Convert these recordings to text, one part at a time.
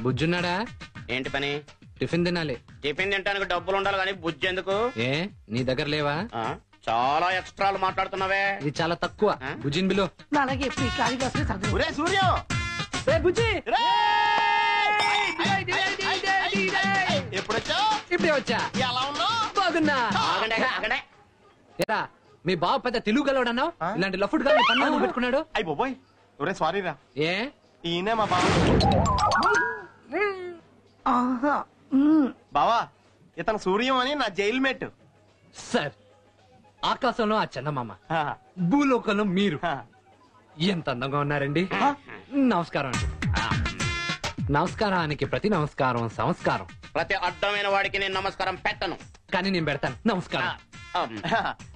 బుజ్జున్నాడా? ఏంటి పని? టిఫిన్ తినాలి. టిఫిన్ తినడానికి డబ్బులు ఉండాలి కానీ బుజ్జి ఎందుకు? ఏ నీ దగ్గర లేవా? చాలా ఎక్స్ట్రాలు మాట్లాడుతున్నావే. ఇది చాలా తక్కువ. బుజ్జిని బిలో. సూర్య ఇప్పుడే వచ్చా. ఎలా ఉన్నావు? బాగున్నా. మీ బావ పెద్ద తెలుగు గలవాడన్నావు. ఇలాంటి లఫుడ్ గా పన్ను పెట్టుకున్నాడు. అయ్యి బాబోయ్, ఒరే సారీ రా. ఏ ఈయనే మా బావ. బావా, ఇతను సూర్యం అని నా జైలు మేట్. సార్, ఆకాశంలో ఆ చందమామ, భూలోకంలో మీరు. ఎంత అందంగా ఉన్నారండి. నమస్కారం అండి. నమస్కారానికి ప్రతి నమస్కారం సంస్కారం. ప్రతి అడ్డమైన వాడికి నేను నమస్కారం పెట్టను, కానీ నేను పెడతాను. నమస్కారం.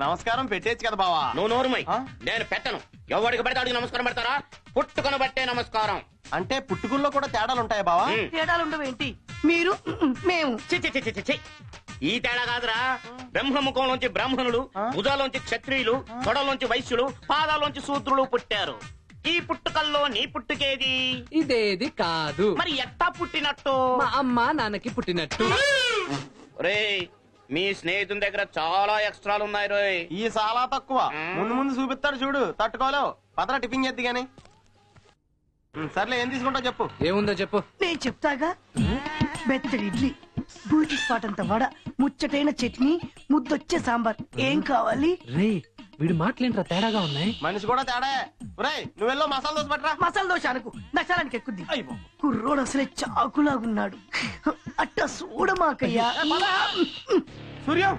నమస్కారం పెట్టేచ్చు కదా బావా. నువ్వు నోరుమై. నేను పెట్టను. ఎవరికి పెడితే అడిగి నమస్కారం పెడతారా? పుట్టుకొని బట్టే నమస్కారం. అంటే పుట్టుకుల్లో కూడా తేడాలు ఉంటాయా బావా? తేడాలు ఉండవేంటి? మీరు మేము ఈ తేడా కాదురా. బ్రహ్మముఖంలోంచి బ్రాహ్మణులు, భుజాలోంచి క్షత్రియులు, తొడలోంచి వైశ్యులు, పాదాలోంచి శూద్రులు పుట్టారు. ఈ పుట్టుకల్లో నీ పుట్టుకేది? ఇదేది కాదు. మరి ఎట్టా పుట్టినట్టు? మా అమ్మ నాన్నకి పుట్టినట్టు. రే, మీ స్నేహితుని దగ్గర చాలా ఎక్స్ట్రాలు ఉన్నాయి రోయ్. ఈ చాలా తక్కువ. ముందు ముందు చూపిస్తాడు చూడు, తట్టుకోలేవు. పదరా టిఫిన్ చేద్ది గాని. సర్లే, ఏం తీసుకుంటావు చెప్పు. ఏముందో చెప్పు. నేను చెప్తాగా. బెత్తడి ఇడ్లీ, బూటి స్పాట్ అంత వడ, ముచ్చటైన చట్నీ, ముద్దొచ్చే సాంబార్. ఏం కావాలి? రే, వీడు మాటలేంట్రా తేడాగా ఉన్నాయి. మనిషి కూడా తేడా. నువ్వు వెళ్ళో మసాలా దోశ పట్టరా. మసాలా దోశ అనుకు, నశాలానికి ఎక్కుద్ది. కుర్రోడు అసలే చాకులాగున్నాడు. అట్ట చూడమాకయ్యా. సూర్యం,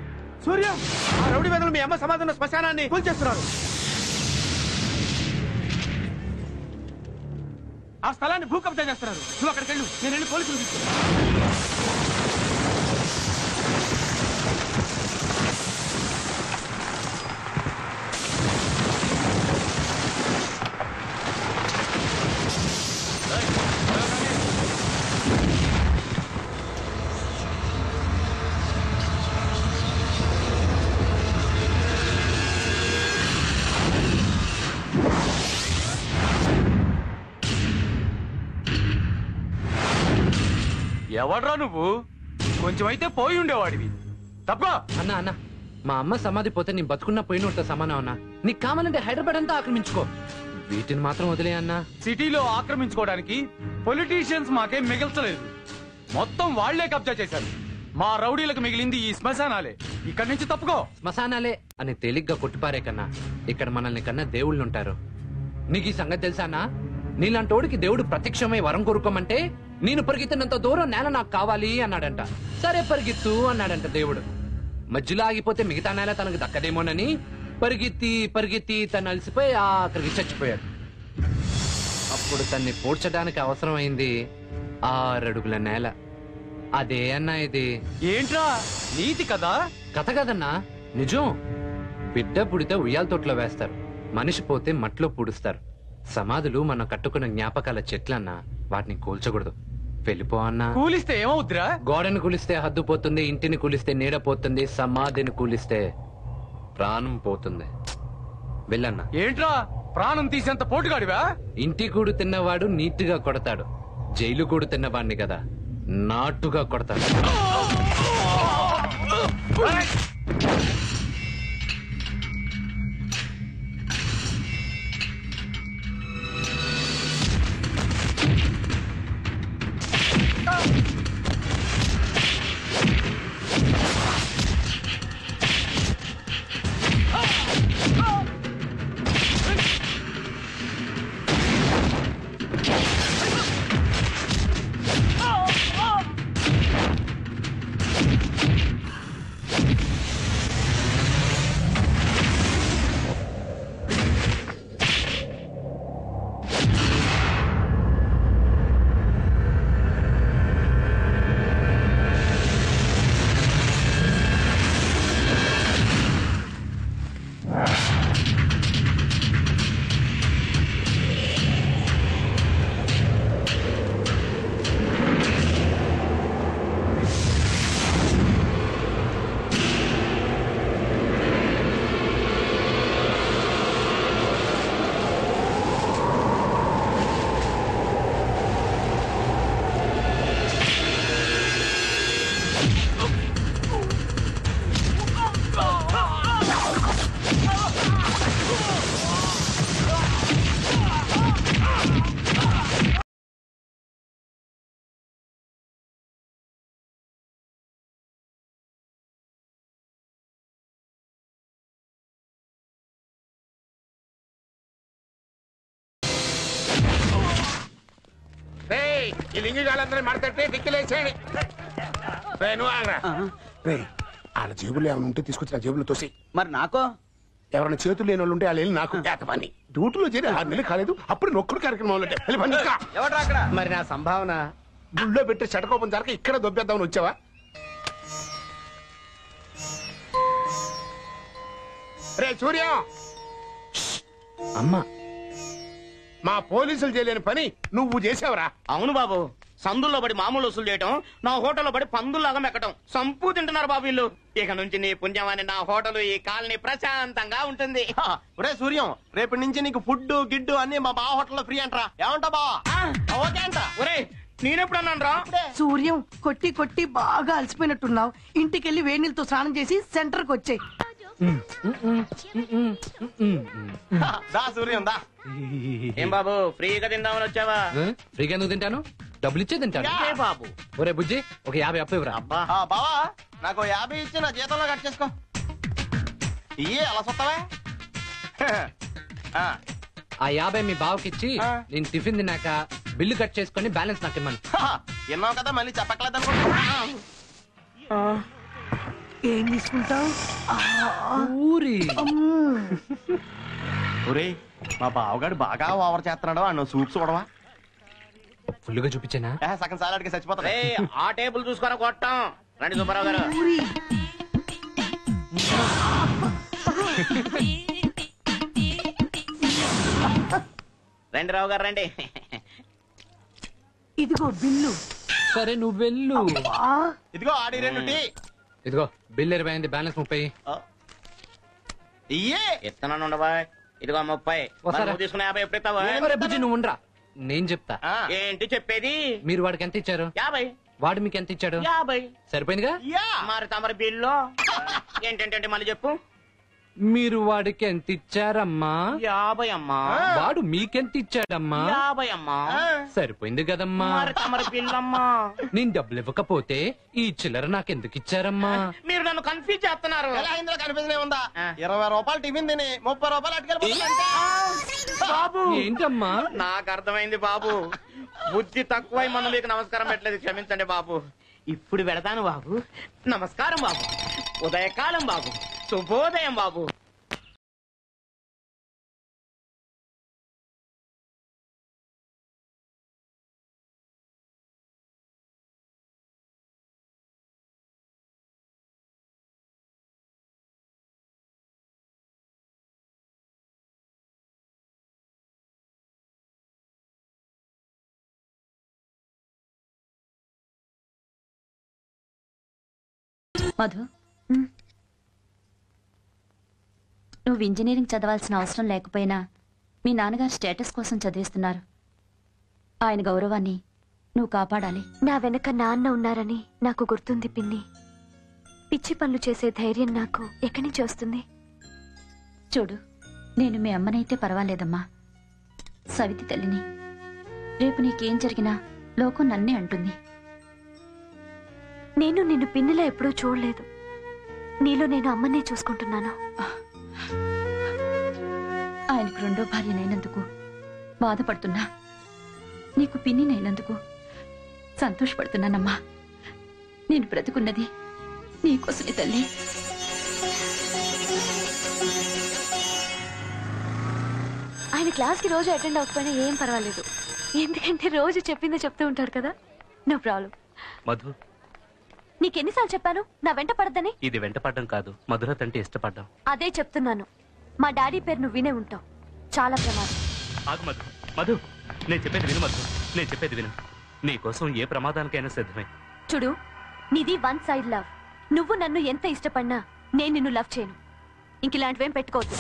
సూర్యం, ఆ రౌడీ వెదలు మీ అమ్మ సమాధాన శ్మశానాన్ని కూల్చేస్తున్నారు. ఆ స్థలాన్ని భూకబ్జా చేస్తున్నారు. నువ్వు అక్కడికి వెళ్ళు, నేను వెళ్ళి పోలీసులు తీసుకున్నాను. ఎవడ్రా నువ్వు? కొంచెం అయితే పోయి ఉండేవాడివి. తప్ప అన్నా అన్నా, మా అమ్మ సమాధి పోతే నీ బతుకున్న పోయినతో సమానం అన్నా. నీకు కావాలంటే హైదరాబాద్ అంతా ఆక్రమించుకో, వీటిని మాత్రం వదిలే అన్నా. సిటీలో ఆక్రమించుకోవడానికి పొలిటీషియన్స్ మాకేం మిగల్చలేదు. మొత్తం వాళ్లే కబ్జా చేశారు. మా రౌడీలకు మిగిలింది ఈ శ్మశానాలే. ఇక్కడి నుంచి తప్పుకో. శ్మశానాలే అని తేలిగ్గా కొట్టిపారే కన్నా ఇక్కడ మనల్ని కన్నా దేవుళ్ళుంటారు. నీకు ఈ సంగతి తెలుసా అన్నా? నీలాంటోడికి దేవుడు ప్రత్యక్షమై వరం కోరుకోమంటే నేను పరిగెత్తినంత దూరం నేల నాకు కావాలి అన్నాడంట. సరే పరిగెత్తు అన్నాడంట దేవుడు. మధ్యలో ఆగిపోతే మిగతా నేల తనకు దక్కదేమోనని పరిగెత్తి పరిగెత్తి తను అలసిపోయి ఆఖరికి చచ్చిపోయాడు. అప్పుడు తన్ని పూడ్చడానికి అవసరమైంది 6 అడుగుల నేల. అదే అన్నా ఇది. ఏంట్రా నీతి కదా? కథ కదన్నా, నిజం. బిడ్డ పుడితే ఉయ్యాల తోటలో వేస్తారు, మనిషి పోతే మట్లో పూడుస్తారు. సమాధులు మనం కట్టుకున్న జ్ఞాపకాల చెట్లన్నా, వాటిని కూల్చకూడదు. వెళ్ళిపో అన్నా. కూలిస్తే ఏమవుద్దిరా? గోడను కూలిస్తే హద్దు పోతుంది, ఇంటిని కూలిస్తే నీడ పోతుంది, సమాధిని కూలిస్తే ప్రాణం పోతుంది. వెళ్ళన్నా. ఏంట్రా ప్రాణం తీసేంత పోటుగాడివా? ఇంటి కూడు తిన్నవాడు నీట్గా కొడతాడు, జైలు కూడు తిన్నవాడిని కదా నాటుగా కొడతాడు. ఈ లింగిగాళ్ళందరూ మడతట్టి దిక్కులేసేయండి. నువ్వు ఆగరా. వాళ్ళ జేబులు ఏమైనా ఉంటే తీసుకొచ్చి నా జేబులో తోసి. మరి నాకో ఎవరైనా చేతులు లేని వాళ్ళు ఉంటే వాళ్ళు వెళ్ళి నాకు ఏత పని. డ్యూటీలో చేరి 6 నెలలు కాలేదు, అప్పుడు నొక్కుడు కార్యక్రమం వెళ్ళి పని ఇంకా. ఎవడ్రా అక్కడ? మరి నా సంభావన గుళ్ళో పెట్టి చెటకోపం జరక ఇక్కడ దొబ్బేద్దామని వచ్చావా? రే సూర్య, అమ్మా మా పోలీసులు చేయలేని పని నువ్వు చేసావురా. అవును బాబు, సందుల్లో పడి మామూలు వసూలు చేయటం, నా హోటల్లో పడి పందుల్లాగా మెక్కటం. సంపూ తింటున్నారు బాబు వీళ్ళు. ఇక నుంచి నీ పుణ్యమాని నా హోటల్ ఈ కాలనీ ప్రశాంతంగా ఉంటుంది. ఒరే సూర్యం, రేపటి నుంచి నీకు ఫుడ్ గిడ్డు అన్ని మా బావ హోటల్లో ఫ్రీ అంటరా. ఏమంటా బావా? ఓకే అంట. ఒరే నేనెప్పుడన్నాను రా? సూర్యం, కొట్టి కొట్టి బాగా అలసిపోయినట్టున్నావు. ఇంటికెళ్ళి వేడి నీళ్ళతో స్నానం చేసి సెంటర్కి వచ్చాయి. దా సూర్యం దా. ఏం బాబు ఫ్రీగా తిందామని వచ్చావా? ఫ్రీగా ఎందుకు తింటాను? డబ్బులు ఇచ్చే తింటాను. ఏ బాబు ఒరే బుజ్జి, ఒక 50 అప్పు ఇవ్వరా. అబ్బా బావా, నాకు 50 ఇచ్చి నా జీతంలో కట్ చేసుకో. ఇయ్యే అలా సొత్తవే. ఆ 50 మీ బావకిచ్చి నేను టిఫిన్ తిన్నాక బిల్లు కట్ చేసుకుని బ్యాలెన్స్ నాకు ఇమ్మను. విన్నావు కదా, మళ్ళీ చెప్పట్లేదు అనుకుంటా. ఏం తీసుకుంటావు? ఊరి ఒరే మా బావగాడు బాగా ఓవర్ చేస్తున్నాడు. అన్న సూప్ చూడవా? ఫుల్గా చూపించానా? సగం సాలాడికి చచ్చిపోతాడు. ఆ టేబుల్ చూసుకొని కొట్టాం. రండి సుబ్బారావు గారు. ఊరి రండి రావు గారు రండి. ఇదిగో బిల్లు. సరే నువ్వు వెళ్ళు. ఇదిగో ఆడి 2 టీ. ఇదిగో బిల్లు 20 బ్యాలెన్స్ 30. ఇయ్యే ఇస్తున్నాను ఉండవా. ఇదిగో 30. వస్తారా? నువ్వు తీసుకున్న 50 ఎప్పుడు ఇస్తావా? ఒరే బుజ్జి నువ్వు ఉండరా, నేను చెప్తా. ఏంటి చెప్పేది? మీరు వాడికి ఎంత ఇచ్చారు? 50. వాడు మీకు ఎంత ఇచ్చాడు? 50. సరిపోయిందిగా. మరి తమరి బిల్లు ఏంటంటే మళ్ళీ చెప్పు. మీరు వాడికి ఎంత ఇచ్చారమ్మా? 50 అమ్మా. వాడు మీకెంత ఇచ్చాడమ్మా? 50 అమ్మా. సరిపోయింది కదమ్మా. మరి తమరి బిల్లు అమ్మా. నేను డబ్బులు ఇవ్వకపోతే ఈ చిల్లర నాకెందుకు ఇచ్చారమ్మా? మీరు నన్ను కన్ఫ్యూజ్ చేస్తున్నారు. ఎలా ఇందులో కనిపిస్తూనే ఉందా? 20 రూపాయలు టిఫిన్ తిని 30 రూపాయలు అటుకెళ్ళి. బాబు ఏంటమ్మా? నాకు అర్థమైంది బాబు. బుద్ధి తక్కువై మనం మీకు నమస్కారం పెట్టలేదు, క్షమించండి బాబు. ఇప్పుడు పెడతాను బాబు. నమస్కారం బాబు. ఉదయకాలం బాబు. శుభోదయం బాబు. మధు, నువ్వు ఇంజనీరింగ్ చదవాల్సిన అవసరం లేకపోయినా మీ నాన్నగారు స్టేటస్ కోసం చదివిస్తున్నారు. ఆయన గౌరవాన్ని నువ్వు కాపాడాలి. నా వెనక నాన్న ఉన్నారని నాకు గుర్తుంది పిన్ని. పిచ్చి పనులు చేసే ధైర్యం నాకు ఎక్కడి నుంచి వస్తుంది? చూడు, నేను మీ అమ్మనైతే పర్వాలేదమ్మా, సవితి తల్లిని. రేపు నీకేం జరిగినా లోకం నన్నే అంటుంది. నేను నిన్ను పిన్నిలా ఎప్పుడూ చూడలేదు. నీలో నేను అమ్మనే చూసుకుంటున్నాను. ఆయనకు 2వ భార్యనైనందుకు బాధపడుతున్నా, నీకు పిన్నినైనందుకు సంతోషపడుతున్నానమ్మా. నేను బ్రతుకున్నది నీకోసమే తల్లి. ఆయన క్లాస్కి రోజు అటెండ్ అవ్వకపోయినా ఏం పర్వాలేదు, ఎందుకంటే రోజు చెప్పిందే చెప్తూ ఉంటాడు కదా. No problem. మధు, నీకెన్నిసార్లు చెప్పాను నా వెంట పడద్దని? ఇది వెంటపడ్డం కాదు, మధురత్ అంటే ఇష్టపడ్డాం. అదే చెప్తున్నాను. మా డాడీ పేరు నువ్వు వినే ఉంటావు. చాలా ప్రమాదం. ఆగు మధు. మధు, నేను చెప్పేది విను మధు, నేను చెప్పేది విను. నీ కోసం ఏ ప్రమాదానికైనా సిద్ధమే. చూడు, నీది 1 సైడ్ లవ్. నువ్వు నన్ను ఎంత ఇష్టపడినా నేను నిన్ను లవ్ చేయను. ఇంక ఇలాంటివేం పెట్టుకోవద్దు.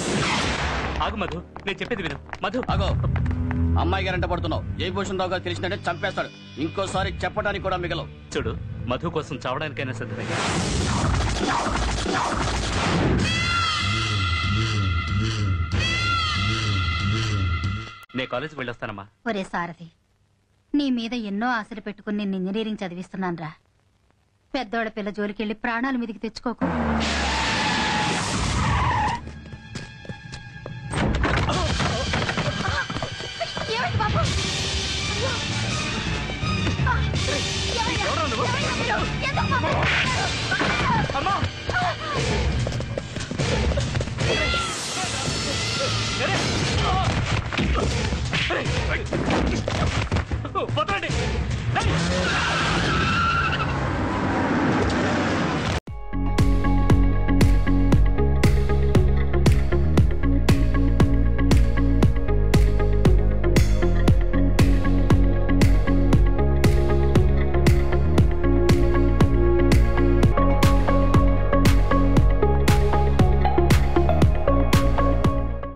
ఆగు మధు, నేను చెప్పేది విను. మధు ఆగో, అమ్మాయి గారంట పడుతున్నావు. జయభూషణ్ రావు గారు తెలిసిందంటే చంపేస్తాడు. ఇంకోసారి చెప్పడానికి కూడా మిగలవు. చూడు, మధు కోసం చావడానికైనా సిద్ధమే. నే కాలేజీకి వెళ్ళొస్తానమ్మా. ఒరే సారథి, నీ మీద ఎన్నో ఆశలు పెట్టుకుని నేను ఇంజనీరింగ్ చదివిస్తున్నాను రా. పెద్దోళ్ళ పిల్ల జోలికెళ్ళి ప్రాణాల మీదకి తెచ్చుకోకు. అమ్మా